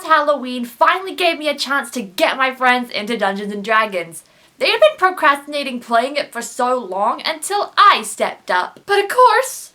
last Halloween finally gave me a chance to get my friends into Dungeons & Dragons. They had been procrastinating playing it for so long until I stepped up. But of course,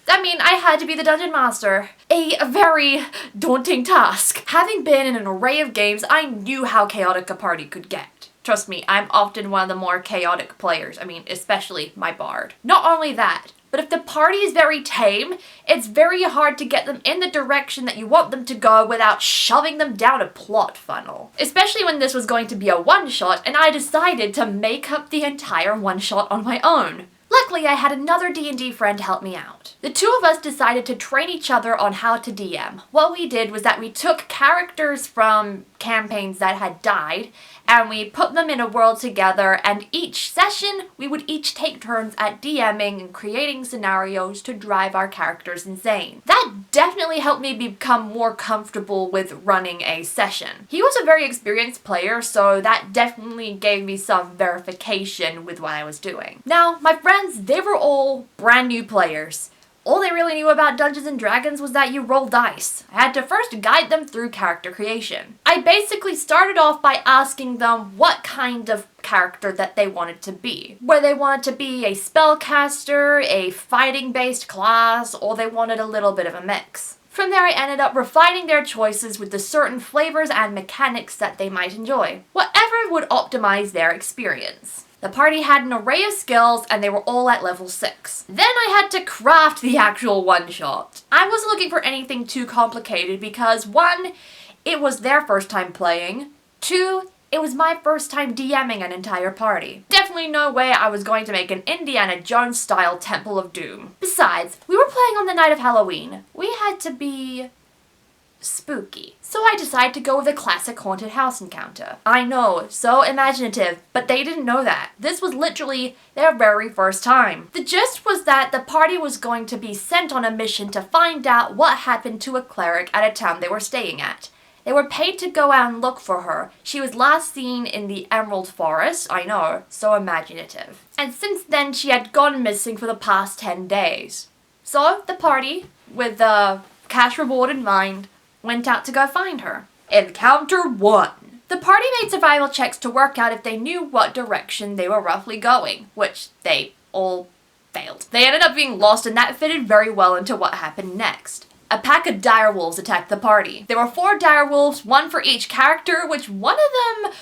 I had to be the Dungeon Master. A very daunting task. Having been in an array of games, I knew how chaotic a party could get. Trust me, I'm often one of the more chaotic players. Especially my bard. Not only that, but if the party is very tame, it's very hard to get them in the direction that you want them to go without shoving them down a plot funnel. Especially when this was going to be a one-shot and I decided to make up the entire one-shot on my own. Luckily, I had another D&D friend help me out. The two of us decided to train each other on how to DM. What we did was that we took characters from campaigns that had died and we put them in a world together, and each session we would each take turns at DMing and creating scenarios to drive our characters insane. That definitely helped me become more comfortable with running a session. He was a very experienced player, so that definitely gave me some verification with what I was doing. Now, my friends, they were all brand new players. All they really knew about Dungeons & Dragons was that you roll dice. I had to first guide them through character creation. I basically started off by asking them what kind of character that they wanted to be. Whether they wanted to be a spellcaster, a fighting-based class, or they wanted a little bit of a mix. From there, I ended up refining their choices with the certain flavors and mechanics that they might enjoy. Whatever would optimize their experience. The party had an array of skills and they were all at level 6. Then I had to craft the actual one-shot. I wasn't looking for anything too complicated because 1, it was their first time playing, 2, it was my first time DMing an entire party. Definitely no way I was going to make an Indiana Jones style Temple of Doom. Besides, we were playing on the night of Halloween. We had to be spooky. So I decided to go with a classic haunted house encounter. I know, so imaginative, but they didn't know that. This was literally their very first time. The gist was that the party was going to be sent on a mission to find out what happened to a cleric at a town they were staying at. They were paid to go out and look for her. She was last seen in the Emerald Forest. I know, so imaginative. And since then, she had gone missing for the past 10 days. So the party, with the cash reward in mind, went out to go find her. Encounter 1. The party made survival checks to work out if they knew what direction they were roughly going, which they all failed. They ended up being lost, and that fitted very well into what happened next. A pack of direwolves attacked the party. There were 4 direwolves, 1 for each character, which one of them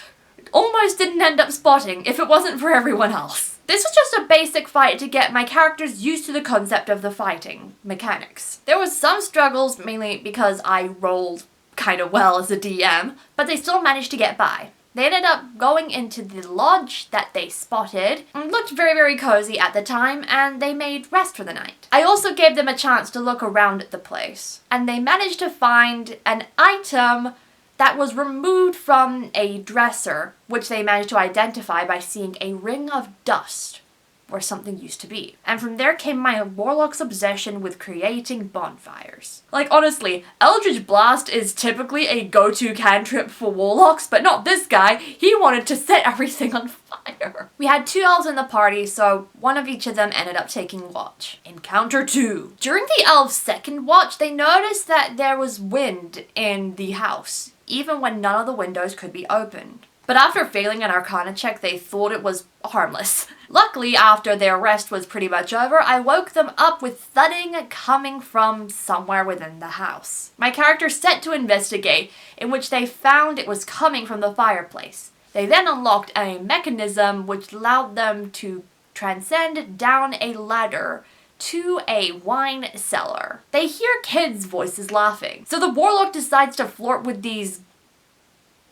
almost didn't end up spotting if it wasn't for everyone else. This was just a basic fight to get my characters used to the concept of the fighting mechanics. There was some struggles, mainly because I rolled kind of well as a DM, but they still managed to get by. They ended up going into the lodge that they spotted, and looked very, very cozy at the time, and they made rest for the night. I also gave them a chance to look around at the place, and they managed to find an item that was removed from a dresser, which they managed to identify by seeing a ring of dust where something used to be. And from there came my warlock's obsession with creating bonfires. Like, honestly, Eldritch Blast is typically a go-to cantrip for warlocks, but not this guy. He wanted to set everything on fire. We had 2 elves in the party, so one of each of them ended up taking watch. Encounter 2. During the elves' second watch, they noticed that there was wind in the house, even when none of the windows could be opened. But after failing an Arcana check, they thought it was harmless. Luckily, after their rest was pretty much over, I woke them up with thudding coming from somewhere within the house. My character set to investigate, in which they found it was coming from the fireplace. They then unlocked a mechanism which allowed them to transcend down a ladder to a wine cellar. They hear kids' voices laughing, so the warlock decides to flirt with these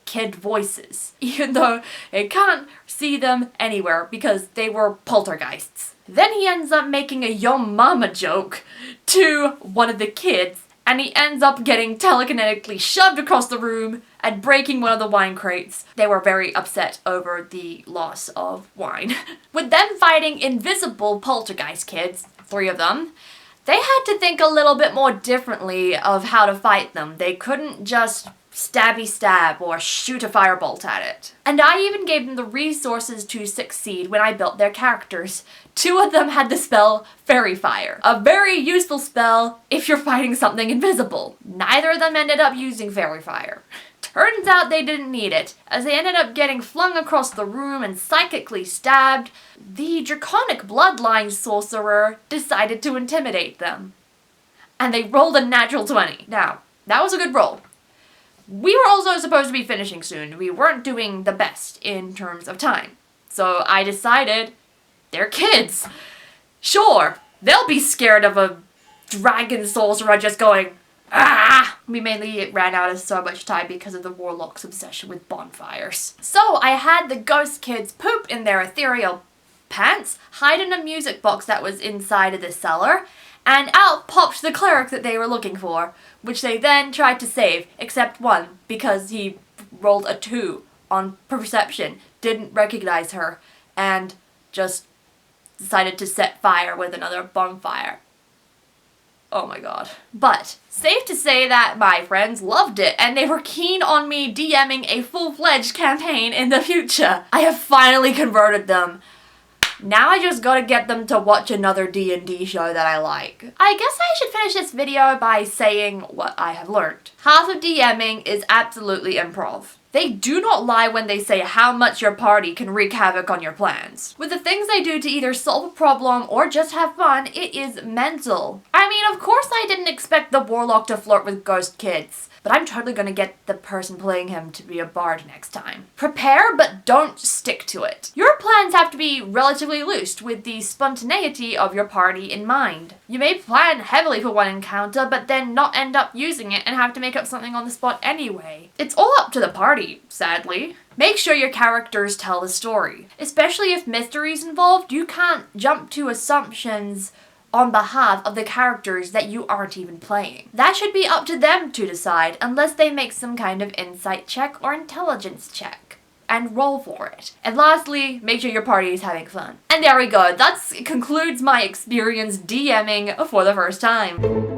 kid voices, even though they can't see them anywhere because they were poltergeists. Then he ends up making a yo mama joke to one of the kids, and he ends up getting telekinetically shoved across the room and breaking one of the wine crates. They were very upset over the loss of wine. With them fighting invisible poltergeist kids, 3 of them, they had to think a little bit more differently of how to fight them. They couldn't just stabby stab or shoot a firebolt at it. And I even gave them the resources to succeed when I built their characters. 2 of them had the spell Fairy Fire, a very useful spell if you're fighting something invisible. Neither of them ended up using Fairy Fire. Turns out they didn't need it, as they ended up getting flung across the room and psychically stabbed. The Draconic Bloodline Sorcerer decided to intimidate them. And they rolled a natural 20. Now, that was a good roll. We were also supposed to be finishing soon. We weren't doing the best in terms of time. So I decided, they're kids. Sure, they'll be scared of a dragon sorcerer just going, ah! We mainly ran out of so much time because of the warlock's obsession with bonfires. So I had the ghost kids poop in their ethereal pants, hide in a music box that was inside of the cellar, and out popped the cleric that they were looking for, which they then tried to save, except one, because he rolled a 2 on perception, didn't recognize her, and just decided to set fire with another bonfire. Oh my god. But, safe to say that my friends loved it, and they were keen on me DMing a full-fledged campaign in the future. I have finally converted them. Now I just gotta get them to watch another D&D show that I like. I guess I should finish this video by saying what I have learned. Half of DMing is absolutely improv. They do not lie when they say how much your party can wreak havoc on your plans. With the things they do to either solve a problem or just have fun, it is mental. I mean, of course I didn't expect the warlock to flirt with ghost kids, but I'm totally gonna get the person playing him to be a bard next time. Prepare, but don't stick to it. Your plans have to be relatively loose with the spontaneity of your party in mind. You may plan heavily for one encounter, but then not end up using it and have to make up something on the spot anyway. It's all up to the party, sadly. Make sure your characters tell the story. Especially if mystery's involved, you can't jump to assumptions on behalf of the characters that you aren't even playing. That should be up to them to decide, unless they make some kind of insight check or intelligence check. And roll for it. And lastly, make sure your party is having fun. And there we go, that concludes my experience DMing for the first time.